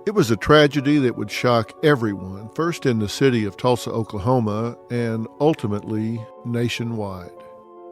It was a tragedy that would shock everyone, first in the city of Tulsa, Oklahoma, and ultimately nationwide.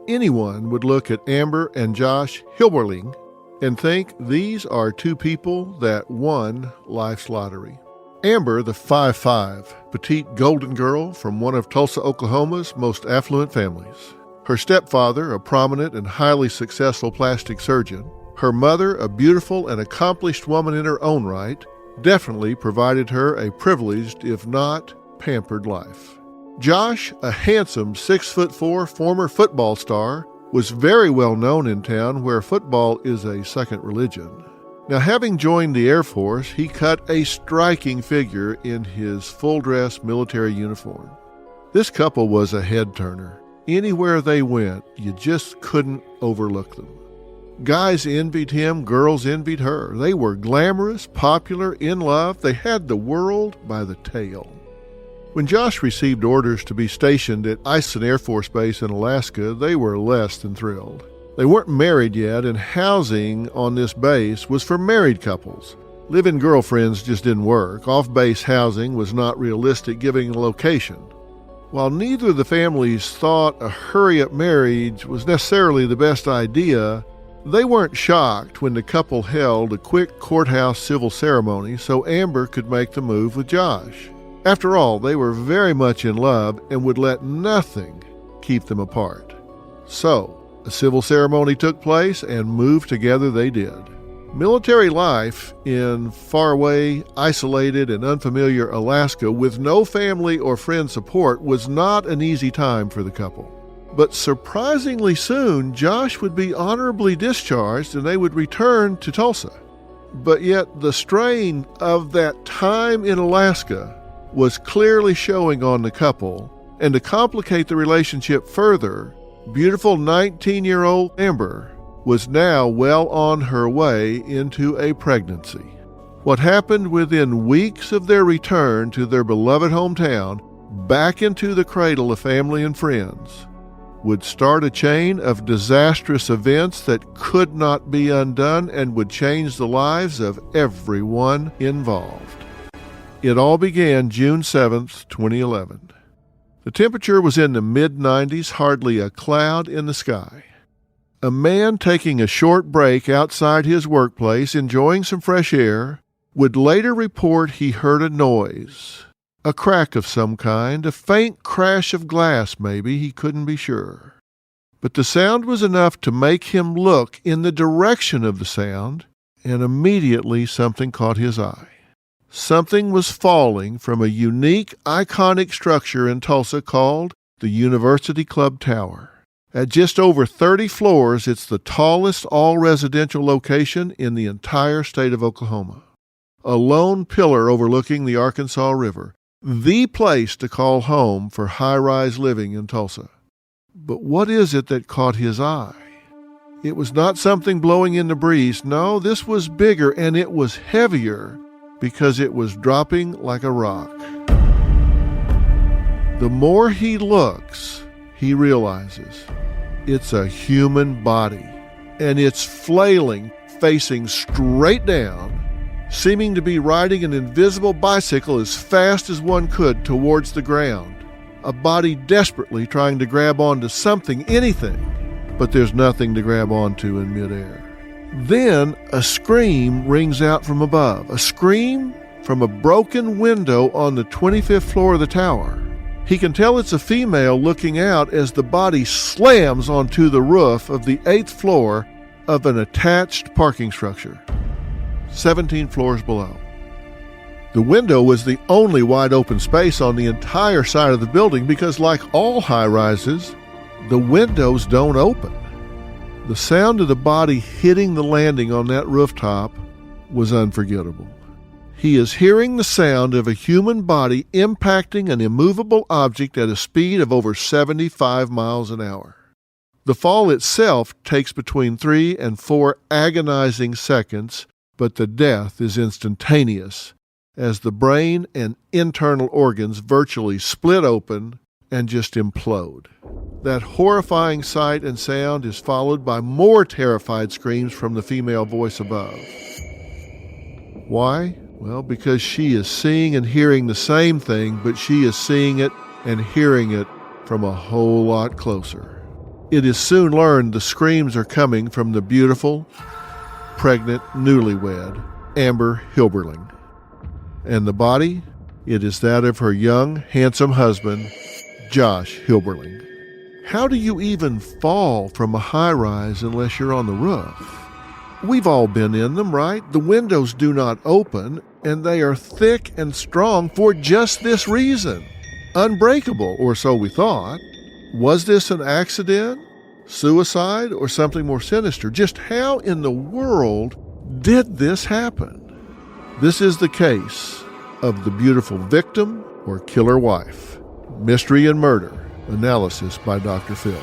Anyone would look at Amber and Josh Hilberling and think these are two people that won life's lottery. Amber, the 5'5", petite golden girl from one of Tulsa, Oklahoma's most affluent families. Her stepfather, a prominent and highly successful plastic surgeon. Her mother, a beautiful and accomplished woman in her own right, definitely provided her a privileged, if not pampered life. Josh, a handsome 6'4" former football star, was very well known in town where football is a second religion. Now, having joined the Air Force, he cut a striking figure in his full-dress military uniform. This couple was a head-turner. Anywhere they went, you just couldn't overlook them. Guys envied him, girls envied her. They were glamorous, popular, in love. They had the world by the tail. When Josh received orders to be stationed at Eisen Air Force Base in Alaska, they were less than thrilled. They weren't married yet, and housing on this base was for married couples. Live-in girlfriends just didn't work. Off-base housing was not realistic given the location. While neither of the families thought a hurry-up marriage was necessarily the best idea, they weren't shocked when the couple held a quick courthouse civil ceremony so Amber could make the move with Josh. After all, they were very much in love and would let nothing keep them apart. So, a civil ceremony took place and move together they did. Military life in faraway, isolated, and unfamiliar Alaska with no family or friend support was not an easy time for the couple. But surprisingly soon, Josh would be honorably discharged and they would return to Tulsa. But yet the strain of that time in Alaska was clearly showing on the couple, and to complicate the relationship further, beautiful 19-year-old Amber was now well on her way into a pregnancy. What happened within weeks of their return to their beloved hometown, back into the cradle of family and friends, would start a chain of disastrous events that could not be undone and would change the lives of everyone involved. It all began June 7th, 2011. The temperature was in the mid-90s, hardly a cloud in the sky. A man taking a short break outside his workplace, enjoying some fresh air, would later report he heard a noise. A crack of some kind, a faint crash of glass maybe, he couldn't be sure. But the sound was enough to make him look in the direction of the sound, and immediately something caught his eye. Something was falling from a unique, iconic structure in Tulsa called the University Club Tower. At just over 30 floors, it's the tallest all-residential location in the entire state of Oklahoma. A lone pillar overlooking the Arkansas River. The place to call home for high-rise living in Tulsa. But what is it that caught his eye? It was not something blowing in the breeze. No, this was bigger and it was heavier because it was dropping like a rock. The more he looks, he realizes it's a human body, and it's flailing, facing straight down, seeming to be riding an invisible bicycle as fast as one could towards the ground. A body desperately trying to grab onto something, anything, but there's nothing to grab onto in midair. Then a scream rings out from above, a scream from a broken window on the 25th floor of the tower. He can tell it's a female looking out as the body slams onto the roof of the 8th floor of an attached parking structure, 17 floors below. The window was the only wide open space on the entire side of the building because, like all high-rises, the windows don't open. The sound of the body hitting the landing on that rooftop was unforgettable. He is hearing the sound of a human body impacting an immovable object at a speed of over 75 miles an hour. The fall itself takes between 3 and 4 agonizing seconds, but the death is instantaneous as the brain and internal organs virtually split open and just implode. That horrifying sight and sound is followed by more terrified screams from the female voice above. Why? Well, because she is seeing and hearing the same thing, but she is seeing it and hearing it from a whole lot closer. It is soon learned the screams are coming from the beautiful, pregnant newlywed, Amber Hilberling. And the body? It is that of her young, handsome husband, Josh Hilberling. How do you even fall from a high-rise unless you're on the roof? We've all been in them, right? The windows do not open, and they are thick and strong for just this reason. Unbreakable, or so we thought. Was this an accident, suicide, or something more sinister? Just how in the world did this happen? This is the case of the beautiful victim or killer wife. Mystery and Murder. Analysis by Dr. Phil.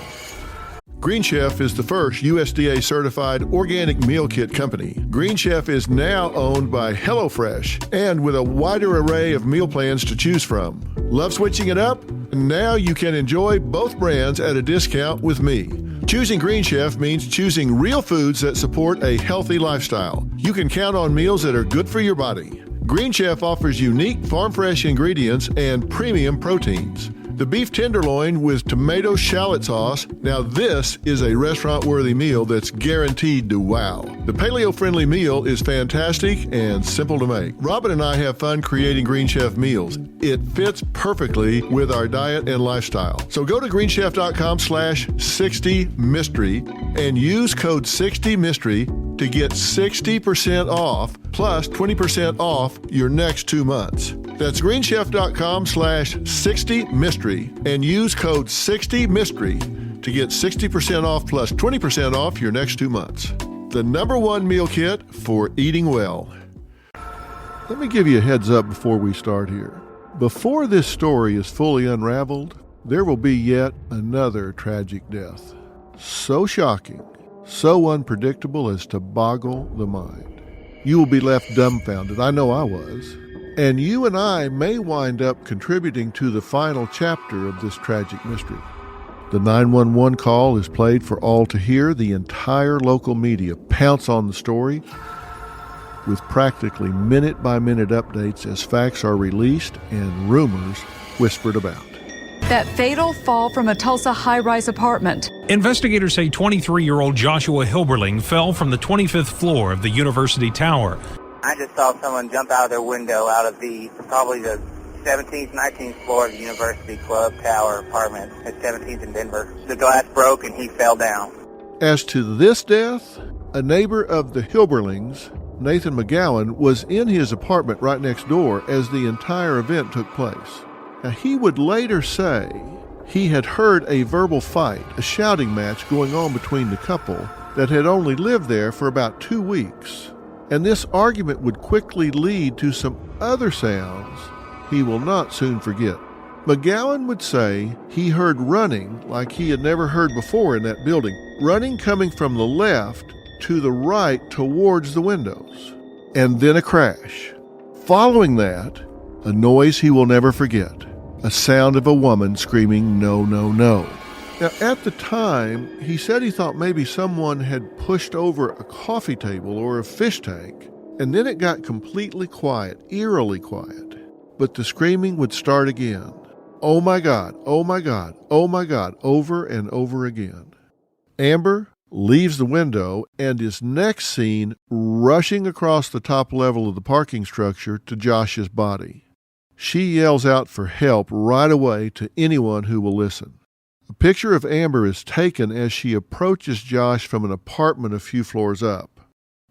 Green Chef is the first USDA-certified organic meal kit company. Green Chef is now owned by HelloFresh and with a wider array of meal plans to choose from. Love switching it up? Now you can enjoy both brands at a discount with me. Choosing Green Chef means choosing real foods that support a healthy lifestyle. You can count on meals that are good for your body. Green Chef offers unique farm-fresh ingredients and premium proteins. The beef tenderloin with tomato shallot sauce. Now this is a restaurant-worthy meal that's guaranteed to wow. The paleo-friendly meal is fantastic and simple to make. Robin and I have fun creating Green Chef meals. It fits perfectly with our diet and lifestyle. So go to greenchef.com/60mystery and use code 60mystery to get 60% off plus 20% off your next 2 months. That's greenchef.com/60mystery and use code 60mystery to get 60% off plus 20% off your next 2 months. The #1 meal kit for eating well. Let me give you a heads up before we start here. Before this story is fully unraveled, there will be yet another tragic death. So shocking, so unpredictable as to boggle the mind. You will be left dumbfounded. I know I was. And you and I may wind up contributing to the final chapter of this tragic mystery. The 911 call is played for all to hear. The entire local media pounce on the story with practically minute-by-minute updates as facts are released and rumors whispered about. That fatal fall from a Tulsa high-rise apartment. Investigators say 23-year-old Joshua Hilberling fell from the 25th floor of the University Tower. I just saw someone jump out of their window out of probably the 17th, 19th floor of the University Club Tower apartment at 17th and Denver. The glass broke and he fell down. As to this death, a neighbor of the Hilberlings, Nathan McGowan, was in his apartment right next door as the entire event took place. Now, he would later say he had heard a verbal fight, a shouting match going on between the couple that had only lived there for about 2 weeks. And this argument would quickly lead to some other sounds he will not soon forget. McGowan would say he heard running like he had never heard before in that building, running coming from the left to the right towards the windows. And then a crash. Following that, a noise he will never forget, a sound of a woman screaming, "No, no, no." Now, at the time, he said he thought maybe someone had pushed over a coffee table or a fish tank, and then it got completely quiet, eerily quiet. But the screaming would start again. "Oh my God, oh my God, oh my God," over and over again. Amber leaves the window and is next seen rushing across the top level of the parking structure to Josh's body. She yells out for help right away to anyone who will listen. A picture of Amber is taken as she approaches Josh from an apartment a few floors up.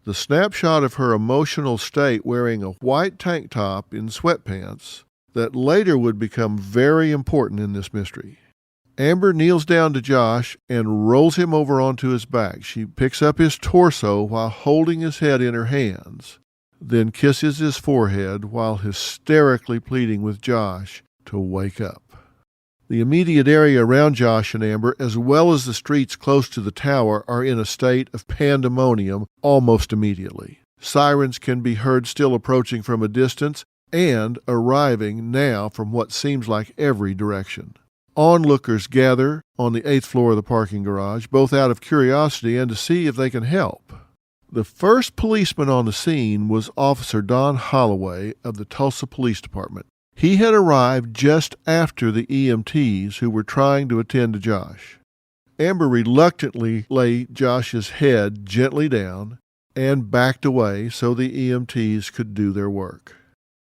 The snapshot of her emotional state wearing a white tank top in sweatpants that later would become very important in this mystery. Amber kneels down to Josh and rolls him over onto his back. She picks up his torso while holding his head in her hands, then kisses his forehead while hysterically pleading with Josh to wake up. The immediate area around Josh and Amber, as well as the streets close to the tower, are in a state of pandemonium almost immediately. Sirens can be heard still approaching from a distance and arriving now from what seems like every direction. Onlookers gather on the 8th floor of the parking garage, both out of curiosity and to see if they can help. The first policeman on the scene was Officer Don Holloway of the Tulsa Police Department. He had arrived just after the EMTs who were trying to attend to Josh. Amber reluctantly laid Josh's head gently down and backed away so the EMTs could do their work.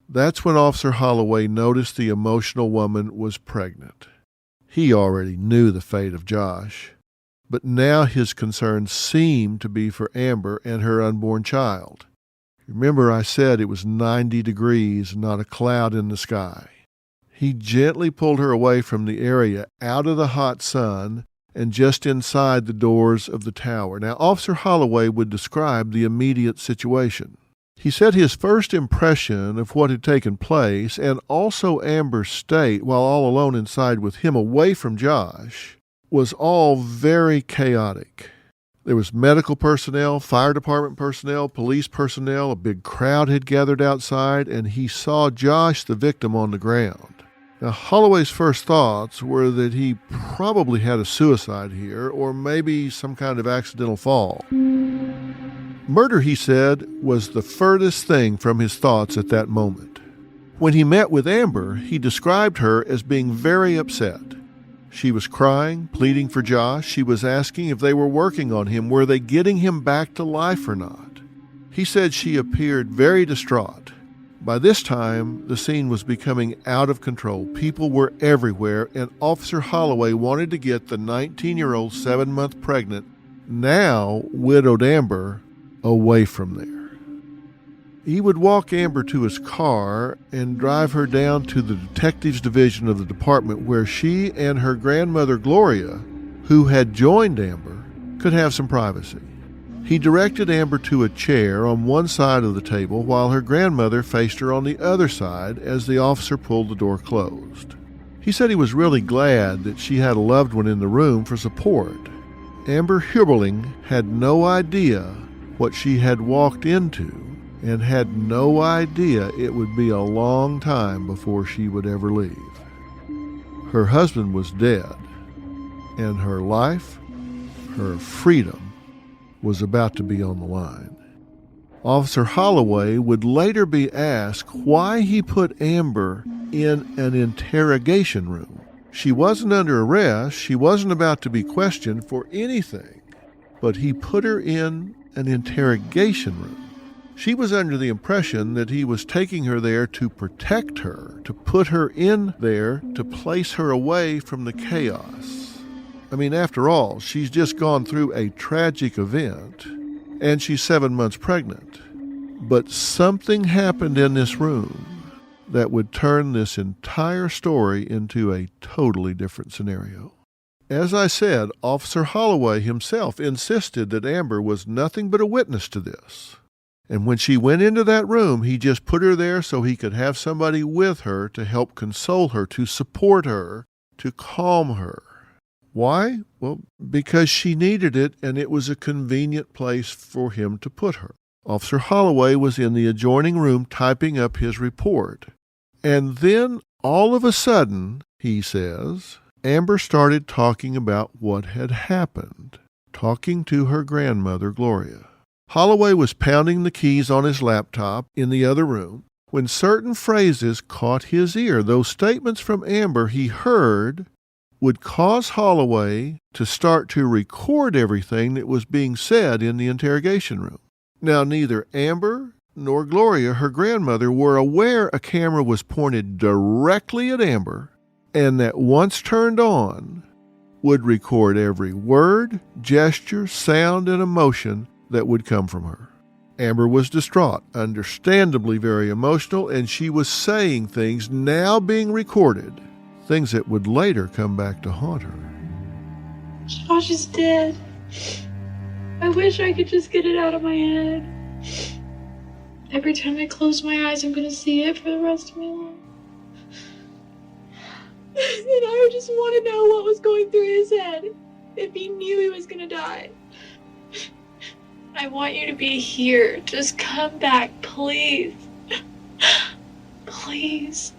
That's when Officer Holloway noticed the emotional woman was pregnant. He already knew the fate of Josh, but now his concern seemed to be for Amber and her unborn child. Remember, I said it was 90 degrees, not a cloud in the sky. He gently pulled her away from the area, out of the hot sun, and just inside the doors of the tower. Now, Officer Holloway would describe the immediate situation. He said his first impression of what had taken place, and also Amber's state while all alone inside with him away from Josh, was all very chaotic. There was medical personnel, fire department personnel, police personnel. A big crowd had gathered outside, and he saw Josh, the victim, on the ground. Now, Holloway's first thoughts were that he probably had a suicide here, or maybe some kind of accidental fall. Murder, he said, was the furthest thing from his thoughts at that moment. When he met with Amber, he described her as being very upset. She was crying, pleading for Josh. She was asking if they were working on him. Were they getting him back to life or not? He said she appeared very distraught. By this time, the scene was becoming out of control. People were everywhere, and Officer Holloway wanted to get the 19-year-old 7-month pregnant, now widowed Amber, away from there. He would walk Amber to his car and drive her down to the detectives division of the department where she and her grandmother Gloria, who had joined Amber, could have some privacy. He directed Amber to a chair on one side of the table while her grandmother faced her on the other side as the officer pulled the door closed. He said he was really glad that she had a loved one in the room for support. Amber Hilberling had no idea what she had walked into, and had no idea it would be a long time before she would ever leave. Her husband was dead, and her life, her freedom, was about to be on the line. Officer Holloway would later be asked why he put Amber in an interrogation room. She wasn't under arrest, she wasn't about to be questioned for anything, but he put her in an interrogation room. She was under the impression that he was taking her there to protect her, to put her in there, to place her away from the chaos. I mean, after all, she's just gone through a tragic event, and she's 7 months pregnant. But something happened in this room that would turn this entire story into a totally different scenario. As I said, Officer Holloway himself insisted that Amber was nothing but a witness to this. And when she went into that room, he just put her there so he could have somebody with her to help console her, to support her, to calm her. Why? Well, because she needed it, and it was a convenient place for him to put her. Officer Holloway was in the adjoining room typing up his report. And then, all of a sudden, he says, Amber started talking about what had happened, talking to her grandmother, Gloria. Holloway was pounding the keys on his laptop in the other room when certain phrases caught his ear. Those statements from Amber he heard would cause Holloway to start to record everything that was being said in the interrogation room. Now, neither Amber nor Gloria, her grandmother, were aware a camera was pointed directly at Amber and that once turned on would record every word, gesture, sound, and emotion that would come from her. Amber was distraught, understandably very emotional, and she was saying things now being recorded, things that would later come back to haunt her. Josh is dead. I wish I could just get it out of my head. Every time I close my eyes, I'm going to see it for the rest of my life. And I just want to know what was going through his head, if he knew he was going to die. I want you to be here. Just come back, please. Please.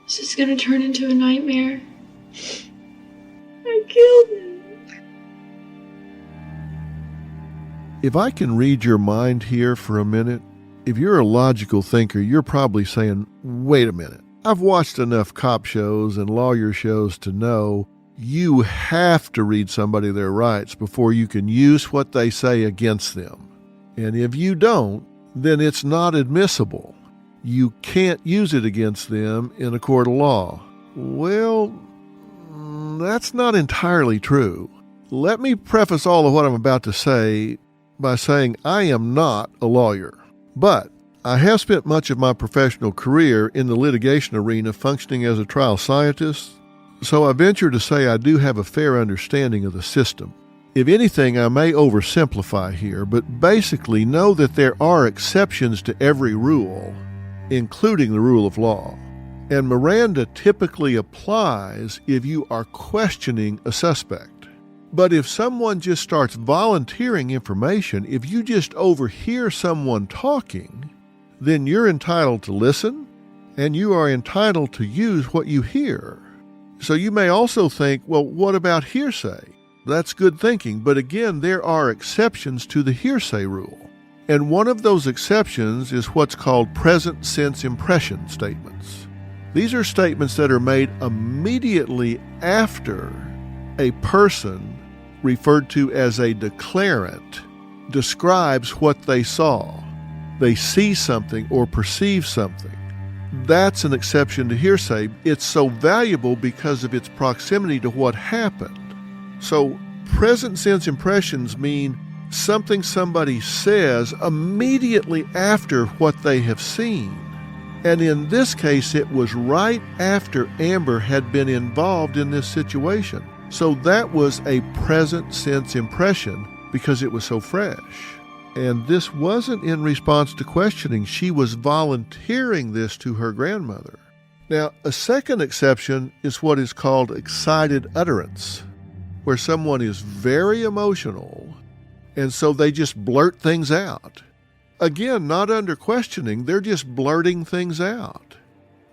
This is gonna turn into a nightmare. I killed him. If I can read your mind here for a minute, if you're a logical thinker, you're probably saying, wait a minute. I've watched enough cop shows and lawyer shows to know you have to read somebody their rights before you can use what they say against them. And if you don't, then it's not admissible. You can't use it against them in a court of law. Well, that's not entirely true. Let me preface all of what I'm about to say by saying I am not a lawyer, but I have spent much of my professional career in the litigation arena functioning as a trial scientist, so I venture to say I do have a fair understanding of the system. If anything, I may oversimplify here, but basically know that there are exceptions to every rule, including the rule of law. And Miranda typically applies if you are questioning a suspect. But if someone just starts volunteering information, if you just overhear someone talking, then you're entitled to listen, and you are entitled to use what you hear. So you may also think, well, what about hearsay? That's good thinking, but again, there are exceptions to the hearsay rule. And one of those exceptions is what's called present sense impression statements. These are statements that are made immediately after a person, referred to as a declarant, describes what they saw. They see something or perceive something. That's an exception to hearsay. It's so valuable because of its proximity to what happened. So present sense impressions mean something somebody says immediately after what they have seen. And in this case, it was right after Amber had been involved in this situation. So that was a present sense impression because it was so fresh. And this wasn't in response to questioning. She was volunteering this to her grandmother. Now, a second exception is what is called excited utterance, where someone is very emotional, and so they just blurt things out. Again, not under questioning, they're just blurting things out.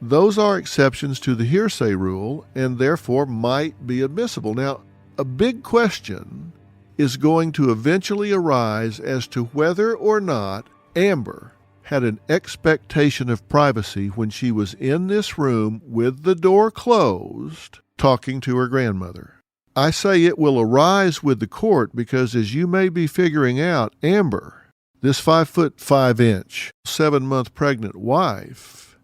Those are exceptions to the hearsay rule and therefore might be admissible. Now, a big question is going to eventually arise as to whether or not Amber had an expectation of privacy when she was in this room with the door closed, talking to her grandmother. I say it will arise with the court because, as you may be figuring out, Amber, this 5'5", 7-month pregnant wife,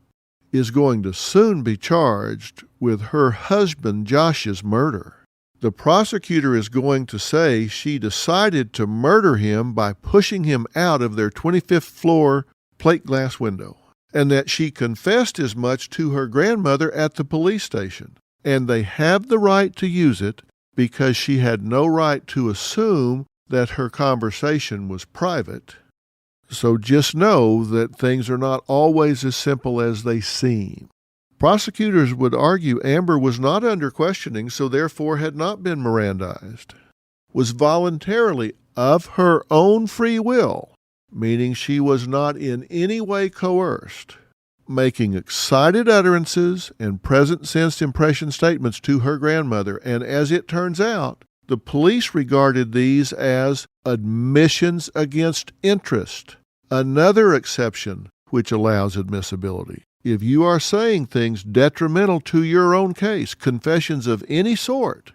is going to soon be charged with her husband Josh's murder. The prosecutor is going to say she decided to murder him by pushing him out of their 25th floor plate glass window, and that she confessed as much to her grandmother at the police station. And they have the right to use it because she had no right to assume that her conversation was private. So just know that things are not always as simple as they seem. Prosecutors would argue Amber was not under questioning, so therefore had not been Mirandized, was voluntarily of her own free will, meaning she was not in any way coerced, making excited utterances and present sense impression statements to her grandmother. And as it turns out, the police regarded these as admissions against interest, another exception which allows admissibility. If you are saying things detrimental to your own case, confessions of any sort,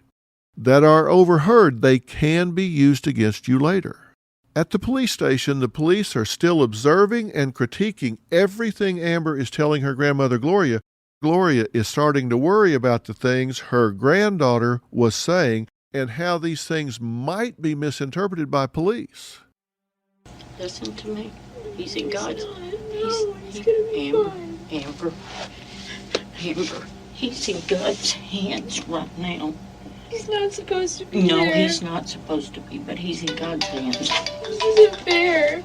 that are overheard, they can be used against you later. At the police station, the police are still observing and critiquing everything Amber is telling her grandmother Gloria. Gloria is starting to worry about the things her granddaughter was saying and how these things might be misinterpreted by police. Listen to me. He's in God's... Amber, he's in God's hands right now. He's not supposed to be No, there. he's not supposed to be, but he's in God's hands. This isn't fair.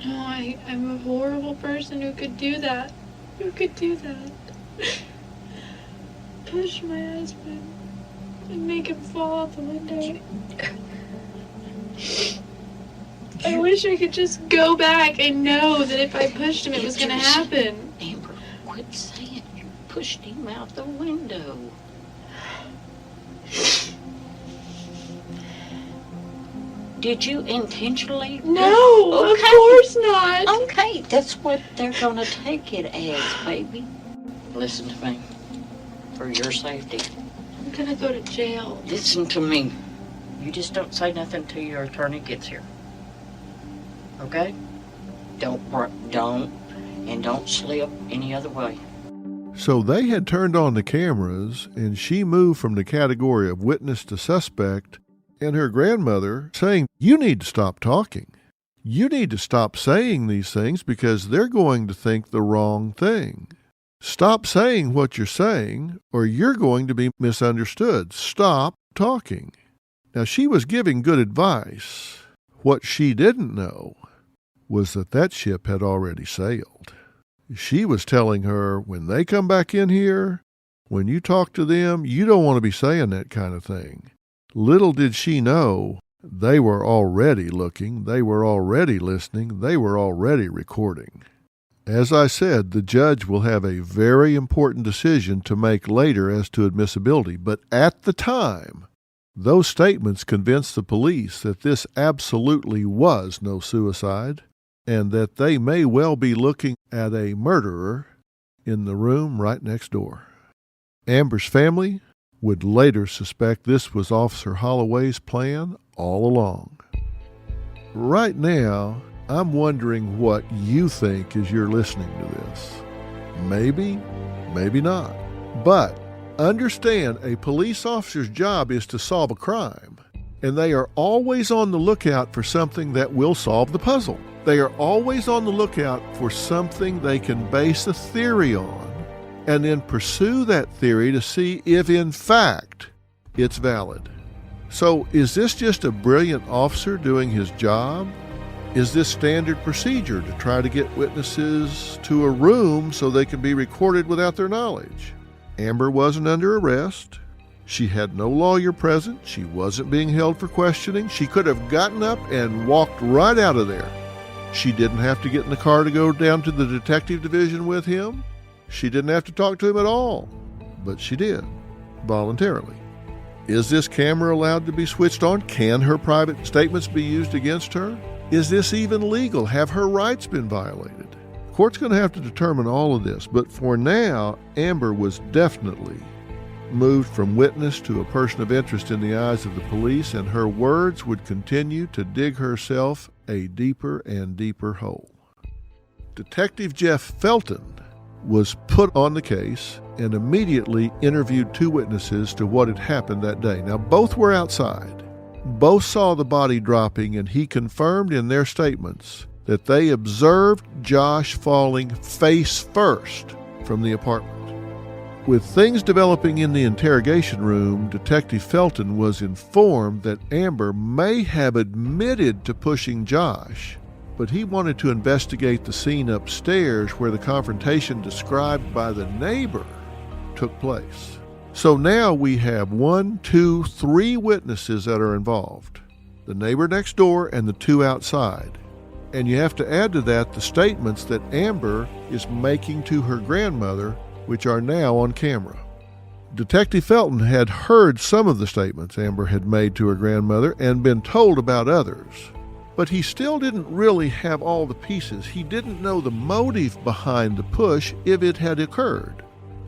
No, I'm a horrible person who could do that. Push my husband and make him fall out the window. I wish I could just go back and know that if I pushed him, it was going to happen. Amber, quit saying you pushed him out the window. Did you intentionally? No, Okay. of course not. Okay, that's what they're gonna take it as, baby. Listen to me. For your safety. I'm gonna go to jail. Listen to me. You just don't say nothing till your attorney gets here. Okay? Don't slip any other way. So they had turned on the cameras, and she moved from the category of witness to suspect, and her grandmother saying, "You need to stop talking. You need to stop saying these things because they're going to think the wrong thing. Stop saying what you're saying, or you're going to be misunderstood. Stop talking." Now, she was giving good advice. What she didn't know was that ship had already sailed. She was telling her, when they come back in here, when you talk to them, you don't want to be saying that kind of thing. Little did she know, they were already looking, they were already listening, they were already recording. As I said, the judge will have a very important decision to make later as to admissibility, but at the time, those statements convinced the police that this absolutely was no suicide, and that they may well be looking at a murderer in the room right next door. Amber's family would later suspect this was Officer Holloway's plan all along. Right now, I'm wondering what you think as you're listening to this. Maybe, maybe not. But understand, a police officer's job is to solve a crime, and they are always on the lookout for something that will solve the puzzle. They are always on the lookout for something they can base a theory on, and then pursue that theory to see if, in fact, it's valid. So, is this just a brilliant officer doing his job? Is this standard procedure to try to get witnesses to a room so they can be recorded without their knowledge? Amber wasn't under arrest. She had no lawyer present. She wasn't being held for questioning. She could have gotten up and walked right out of there. She didn't have to get in the car to go down to the detective division with him. She didn't have to talk to him at all. But she did, voluntarily. Is this camera allowed to be switched on? Can her private statements be used against her? Is this even legal? Have her rights been violated? The court's going to have to determine all of this, but for now, Amber was definitely moved from witness to a person of interest in the eyes of the police, and her words would continue to dig herself a deeper and deeper hole. Detective Jeff Felton was put on the case and immediately interviewed two witnesses to what had happened that day. Now, both were outside. Both saw the body dropping, and he confirmed in their statements that they observed Josh falling face first from the apartment. With things developing in the interrogation room, Detective Felton was informed that Amber may have admitted to pushing Josh, but he wanted to investigate the scene upstairs where the confrontation described by the neighbor took place. So now we have 3 witnesses that are involved. The neighbor next door and the 2 outside. And you have to add to that the statements that Amber is making to her grandmother, which are now on camera. Detective Felton had heard some of the statements Amber had made to her grandmother and been told about others. But he still didn't really have all the pieces. He didn't know the motive behind the push if it had occurred.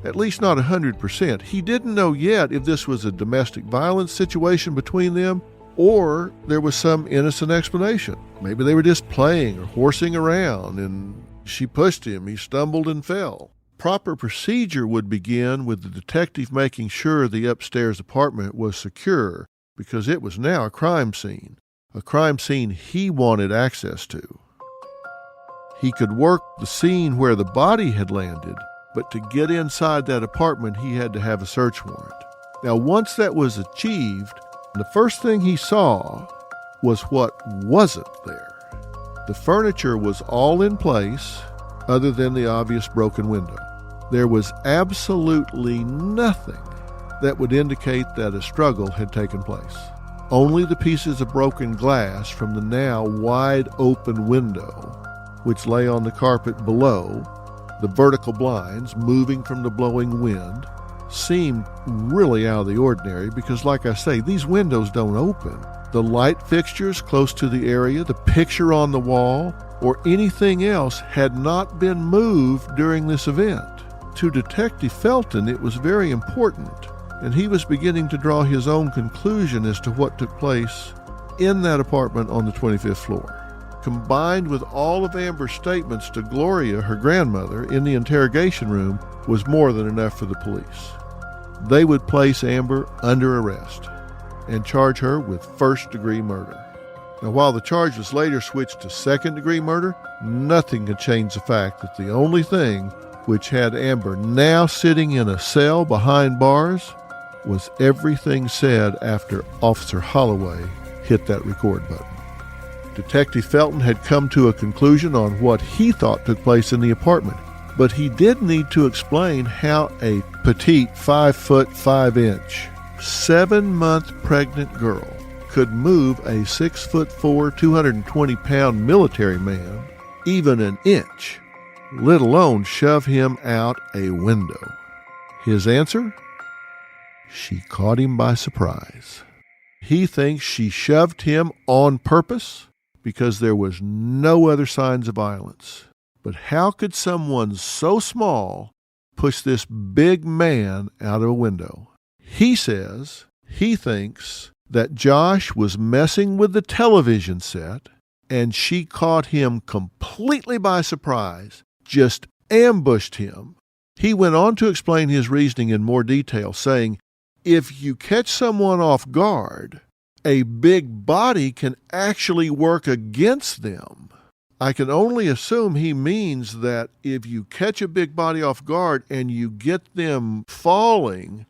At least not 100%. He didn't know yet if this was a domestic violence situation between them or there was some innocent explanation. Maybe they were just playing or horsing around and she pushed him, he stumbled and fell. Proper procedure would begin with the detective making sure the upstairs apartment was secure because it was now a crime scene he wanted access to. He could work the scene where the body had landed, but to get inside that apartment, he had to have a search warrant. Now, once that was achieved, the first thing he saw was what wasn't there. The furniture was all in place, other than the obvious broken window. There was absolutely nothing that would indicate that a struggle had taken place. Only the pieces of broken glass from the now wide open window, which lay on the carpet below, the vertical blinds moving from the blowing wind, seemed really out of the ordinary because, like I say, these windows don't open. The light fixtures close to the area, the picture on the wall, or anything else had not been moved during this event. To Detective Felton, it was very important, and he was beginning to draw his own conclusion as to what took place in that apartment on the 25th floor. Combined with all of Amber's statements to Gloria, her grandmother, in the interrogation room was more than enough for the police. They would place Amber under arrest and charge her with first-degree murder. Now, while the charge was later switched to second-degree murder, nothing could change the fact that the only thing which had Amber now sitting in a cell behind bars was everything said after Officer Holloway hit that record button. Detective Felton had come to a conclusion on what he thought took place in the apartment, but he did need to explain how a petite 5'5" 7-month pregnant girl could move a 6'4", 220-pound military man even an inch, let alone shove him out a window. His answer? She caught him by surprise. He thinks she shoved him on purpose because there was no other signs of violence. But how could someone so small push this big man out of a window? He says he thinks that Josh was messing with the television set and she caught him completely by surprise, just ambushed him. He went on to explain his reasoning in more detail, saying, if you catch someone off guard, a big body can actually work against them. I can only assume he means that if you catch a big body off guard and you get them falling,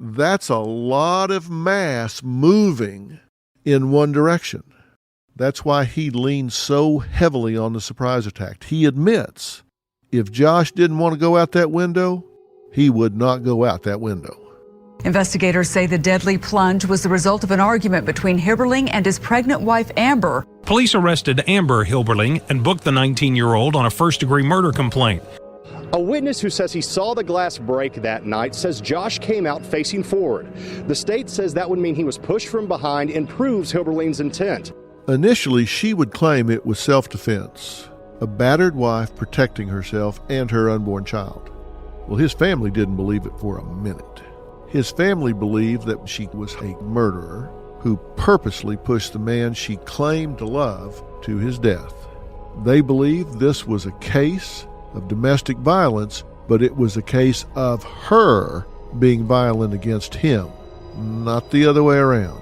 that's a lot of mass moving in one direction. That's why he leans so heavily on the surprise attack. He admits if Josh didn't want to go out that window, he would not go out that window. Investigators say the deadly plunge was the result of an argument between Hilberling and his pregnant wife, Amber. Police arrested Amber Hilberling and booked the 19-year-old on a first-degree murder complaint. A witness who says he saw the glass break that night says Josh came out facing forward. The state says that would mean he was pushed from behind and proves Hilberling's intent. Initially, she would claim it was self-defense, a battered wife protecting herself and her unborn child. Well, his family didn't believe it for a minute. His family believed that she was a murderer who purposely pushed the man she claimed to love to his death. They believed this was a case of domestic violence, but it was a case of her being violent against him, not the other way around.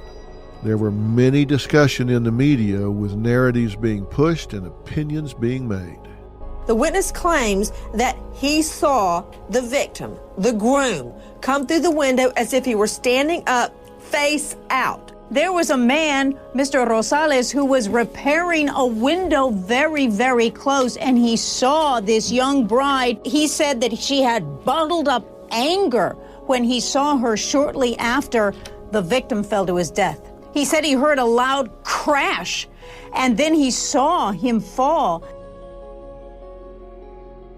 There were many discussions in the media with narratives being pushed and opinions being made. The witness claims that he saw the victim, the groom, come through the window as if he were standing up, face out. There was a man, Mr. Rosales, who was repairing a window very, very close, and he saw this young bride. He said that she had bottled up anger when he saw her shortly after the victim fell to his death. He said he heard a loud crash, and then he saw him fall.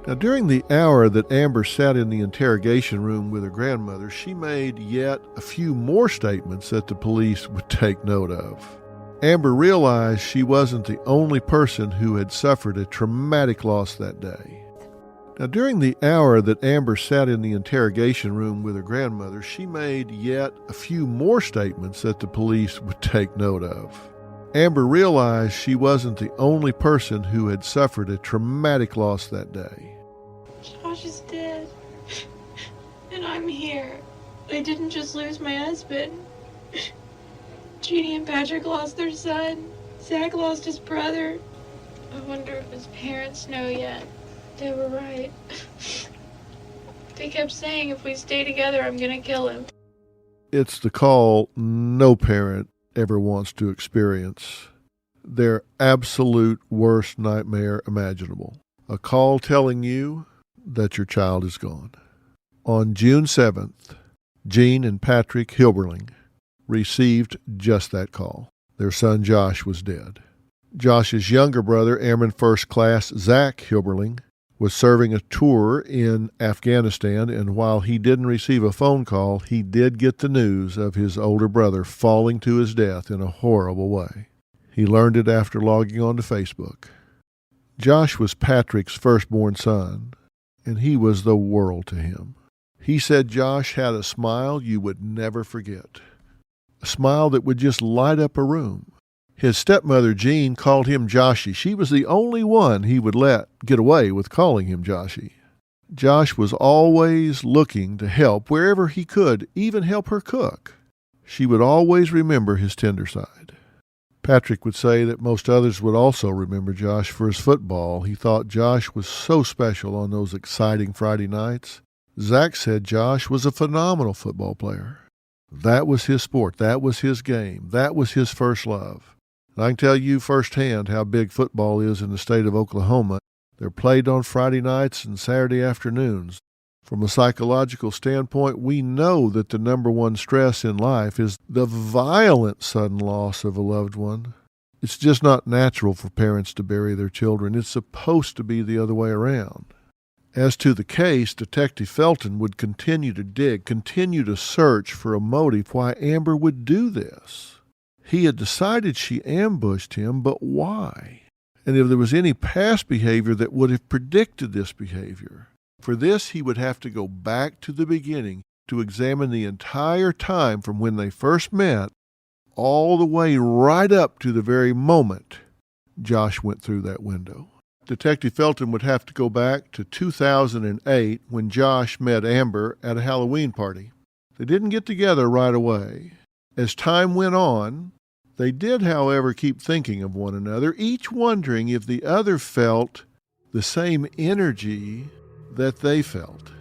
Now, during the hour that Amber sat in the interrogation room with her grandmother, she made yet a few more statements that the police would take note of. Amber realized she wasn't the only person who had suffered a traumatic loss that day. Now, during the hour that Amber sat in the interrogation room with her grandmother, she made yet a few more statements that the police would take note of. Amber realized she wasn't the only person who had suffered a traumatic loss that day. Josh is dead. And I'm here. I didn't just lose my husband. Jeannie and Patrick lost their son. Zach lost his brother. I wonder if his parents know yet. They were right. They kept saying if we stay together, I'm gonna kill him. It's the call no parent ever wants to experience. Their absolute worst nightmare imaginable. A call telling you that your child is gone. On June 7th, Jean and Patrick Hilberling received just that call. Their son Josh was dead. Josh's younger brother, Airman First Class Zach Hilberling, was serving a tour in Afghanistan, and while he didn't receive a phone call, he did get the news of his older brother falling to his death in a horrible way. He learned it after logging on to Facebook. Josh was Patrick's firstborn son, and he was the world to him. He said Josh had a smile you would never forget, a smile that would just light up a room. His stepmother, Jean, called him Joshy. She was the only one he would let get away with calling him Joshy. Josh was always looking to help wherever he could, even help her cook. She would always remember his tender side. Patrick would say that most others would also remember Josh for his football. He thought Josh was so special on those exciting Friday nights. Zach said Josh was a phenomenal football player. That was his sport. That was his game. That was his first love. And I can tell you firsthand how big football is in the state of Oklahoma. They're played on Friday nights and Saturday afternoons. From a psychological standpoint, we know that the number one stress in life is the violent sudden loss of a loved one. It's just not natural for parents to bury their children. It's supposed to be the other way around. As to the case, Detective Felton would continue to dig, continue to search for a motive why Amber would do this. He had decided she ambushed him, but why? And if there was any past behavior that would have predicted this behavior. For this, he would have to go back to the beginning to examine the entire time from when they first met, all the way right up to the very moment Josh went through that window. Detective Felton would have to go back to 2008 when Josh met Amber at a Halloween party. They didn't get together right away. As time went on, they did, however, keep thinking of one another, each wondering if the other felt the same energy that they felt.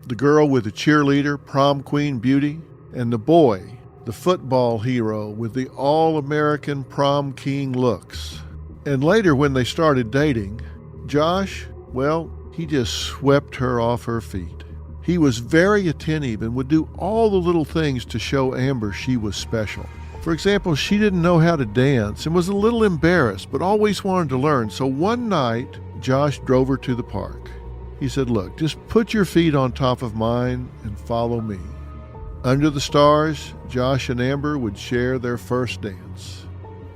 The girl with the cheerleader, prom queen beauty, and the boy, the football hero with the all-American prom king looks. And later when they started dating, Josh, well, he just swept her off her feet. He was very attentive and would do all the little things to show Amber she was special. For example, she didn't know how to dance and was a little embarrassed, but always wanted to learn. So one night, Josh drove her to the park. He said, "Look, just put your feet on top of mine and follow me." Under the stars, Josh and Amber would share their first dance.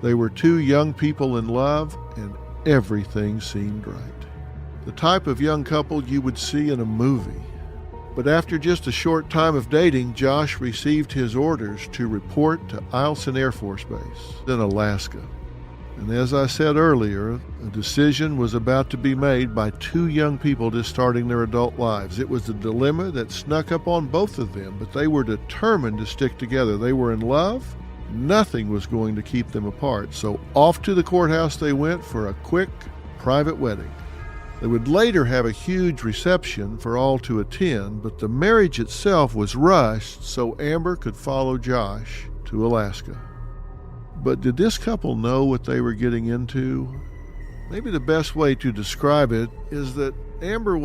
They were two young people in love, and everything seemed right. The type of young couple you would see in a movie. But after just a short time of dating, Josh received his orders to report to Eielson Air Force Base in Alaska. And as I said earlier, a decision was about to be made by two young people just starting their adult lives. It was a dilemma that snuck up on both of them, but they were determined to stick together. They were in love. Nothing was going to keep them apart. So off to the courthouse they went for a quick, private wedding. They would later have a huge reception for all to attend, but the marriage itself was rushed so Amber could follow Josh to Alaska. But did this couple know what they were getting into? Maybe the best way to describe it is that Amber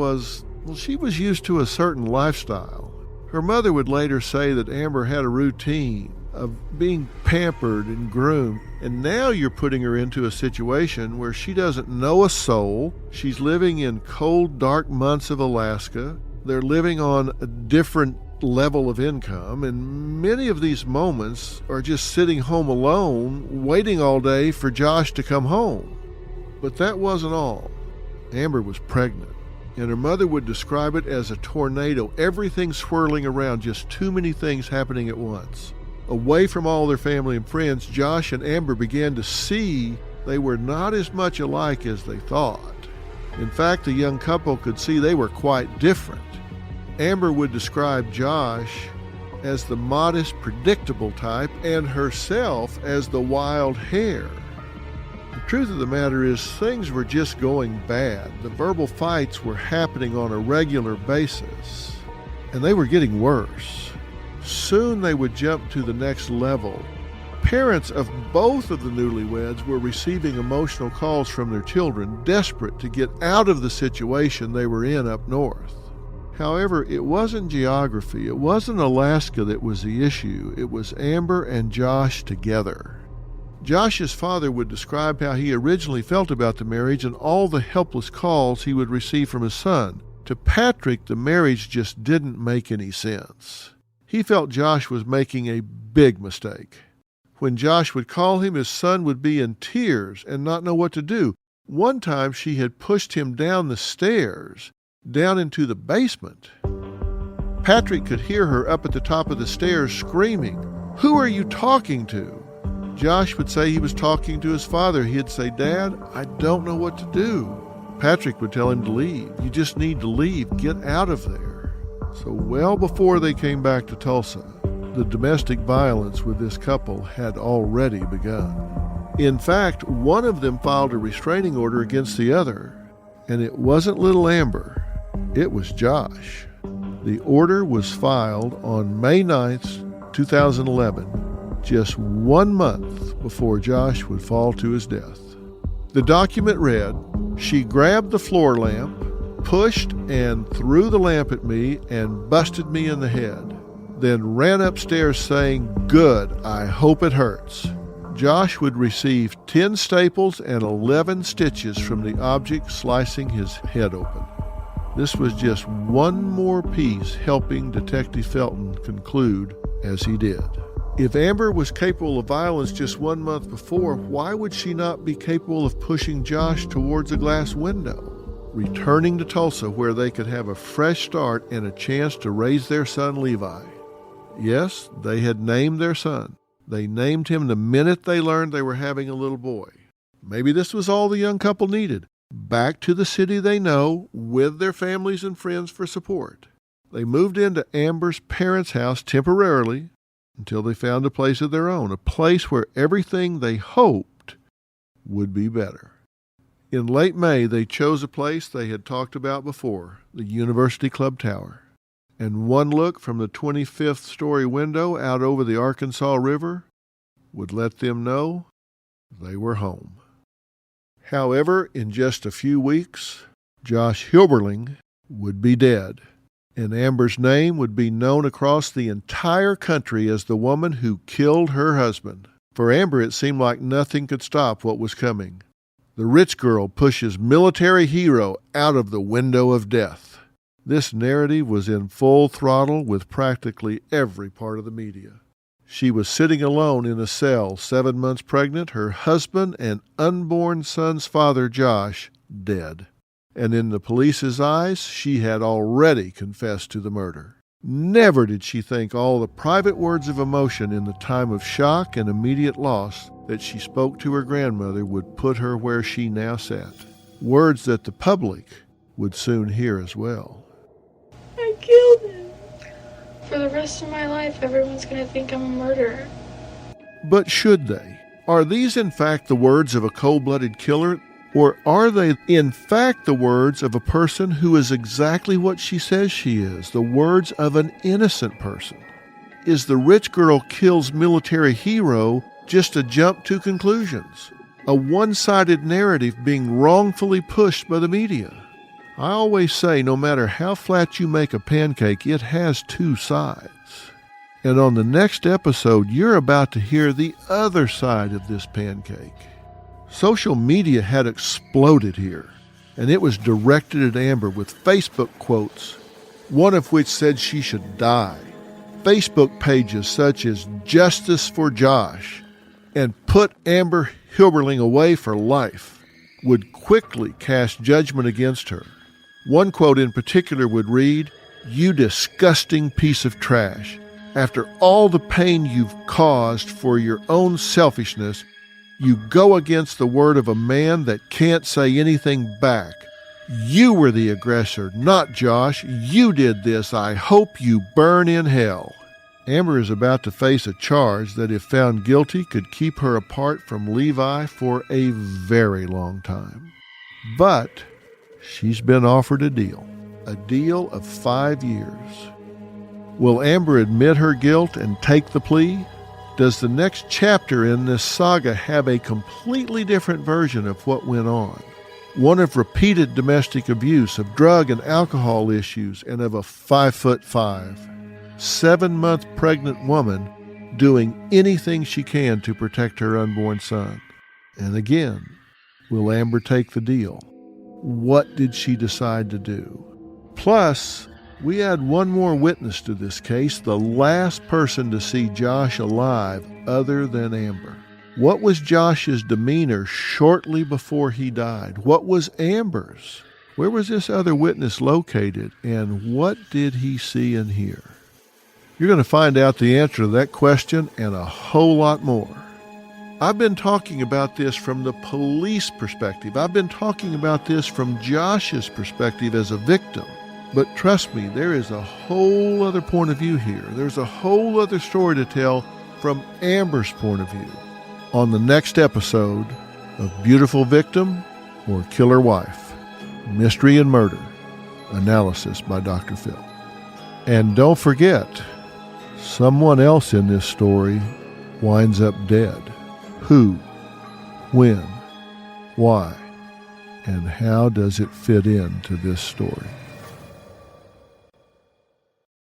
she was used to a certain lifestyle. Her mother would later say that Amber had a routine of being pampered and groomed, and now you're putting her into a situation where she doesn't know a soul. She's living in cold, dark months of Alaska. They're living on a different level of income, and many of these moments are just sitting home alone, waiting all day for Josh to come home. But that wasn't all. Amber was pregnant, and her mother would describe it as a tornado, everything swirling around, just too many things happening at once. Away from all their family and friends, Josh and Amber began to see they were not as much alike as they thought. In fact, the young couple could see they were quite different. Amber would describe Josh as the modest, predictable type and herself as the wild hare. The truth of the matter is things were just going bad. The verbal fights were happening on a regular basis, and they were getting worse. Soon they would jump to the next level. Parents of both of the newlyweds were receiving emotional calls from their children, desperate to get out of the situation they were in up north. However, it wasn't geography, it wasn't Alaska that was the issue, it was Amber and Josh together. Josh's father would describe how he originally felt about the marriage and all the helpless calls he would receive from his son. To Patrick, the marriage just didn't make any sense. He felt Josh was making a big mistake. When Josh would call him, his son would be in tears and not know what to do. One time she had pushed him down the stairs, down into the basement. Patrick could hear her up at the top of the stairs screaming, "Who are you talking to?" Josh would say he was talking to his father. He'd say, "Dad, I don't know what to do." Patrick would tell him to leave. "You just need to leave. Get out of there." So well before they came back to Tulsa, the domestic violence with this couple had already begun. In fact, one of them filed a restraining order against the other, and it wasn't little Amber, it was Josh. The order was filed on May 9th, 2011, just 1 month before Josh would fall to his death. The document read, "She grabbed the floor lamp, pushed and threw the lamp at me and busted me in the head, then ran upstairs saying, 'Good, I hope it hurts.' Josh would receive 10 staples and 11 stitches from the object slicing his head open." This was just one more piece helping Detective Felton conclude as he did. If Amber was capable of violence just 1 month before, why would she not be capable of pushing Josh towards a glass window? Returning to Tulsa where they could have a fresh start and a chance to raise their son Levi. Yes, they had named their son. They named him the minute they learned they were having a little boy. Maybe this was all the young couple needed. Back to the city they know, with their families and friends for support. They moved into Amber's parents' house temporarily until they found a place of their own, a place where everything they hoped would be better. In late May, they chose a place they had talked about before, the University Club Tower. And one look from the 25th story window out over the Arkansas River would let them know they were home. However, in just a few weeks, Josh Hilberling would be dead, and Amber's name would be known across the entire country as the woman who killed her husband. For Amber, it seemed like nothing could stop what was coming. The rich girl pushes military hero out of the window of death. This narrative was in full throttle with practically every part of the media. She was sitting alone in a cell, 7 months pregnant, her husband and unborn son's father, Josh, dead. And in the police's eyes, she had already confessed to the murder. Never did she think all the private words of emotion in the time of shock and immediate loss that she spoke to her grandmother would put her where she now sat. Words that the public would soon hear as well. I killed him. For the rest of my life, everyone's going to think I'm a murderer. But should they? Are these in fact the words of a cold-blooded killer? Or are they in fact the words of a person who is exactly what she says she is, the words of an innocent person? Is the rich girl kills military hero just a jump to conclusions? A one-sided narrative being wrongfully pushed by the media? I always say no matter how flat you make a pancake, it has two sides. And on the next episode, you're about to hear the other side of this pancake. Social media had exploded here, and it was directed at Amber with Facebook quotes, one of which said she should die. Facebook pages such as Justice for Josh and Put Amber Hilberling Away for Life would quickly cast judgment against her. One quote in particular would read, "You disgusting piece of trash. After all the pain you've caused for your own selfishness, you go against the word of a man that can't say anything back. You were the aggressor, not Josh. You did this. I hope you burn in hell." Amber is about to face a charge that, if found guilty, could keep her apart from Levi for a very long time. But she's been offered a deal of 5 years. Will Amber admit her guilt and take the plea? Does the next chapter in this saga have a completely different version of what went on? One of repeated domestic abuse, of drug and alcohol issues, and of a 5'5", 7-month pregnant woman doing anything she can to protect her unborn son. And again, will Amber take the deal? What did she decide to do? Plus, we had one more witness to this case, the last person to see Josh alive other than Amber. What was Josh's demeanor shortly before he died? What was Amber's? Where was this other witness located, and what did he see and hear? You're going to find out the answer to that question and a whole lot more. I've been talking about this from the police perspective. I've been talking about this from Josh's perspective as a victim. But trust me, there is a whole other point of view here. There's a whole other story to tell from Amber's point of view on the next episode of Beautiful Victim or Killer Wife, Mystery and Murder, analysis by Dr. Phil. And don't forget, someone else in this story winds up dead. Who, when, why, and how does it fit into this story?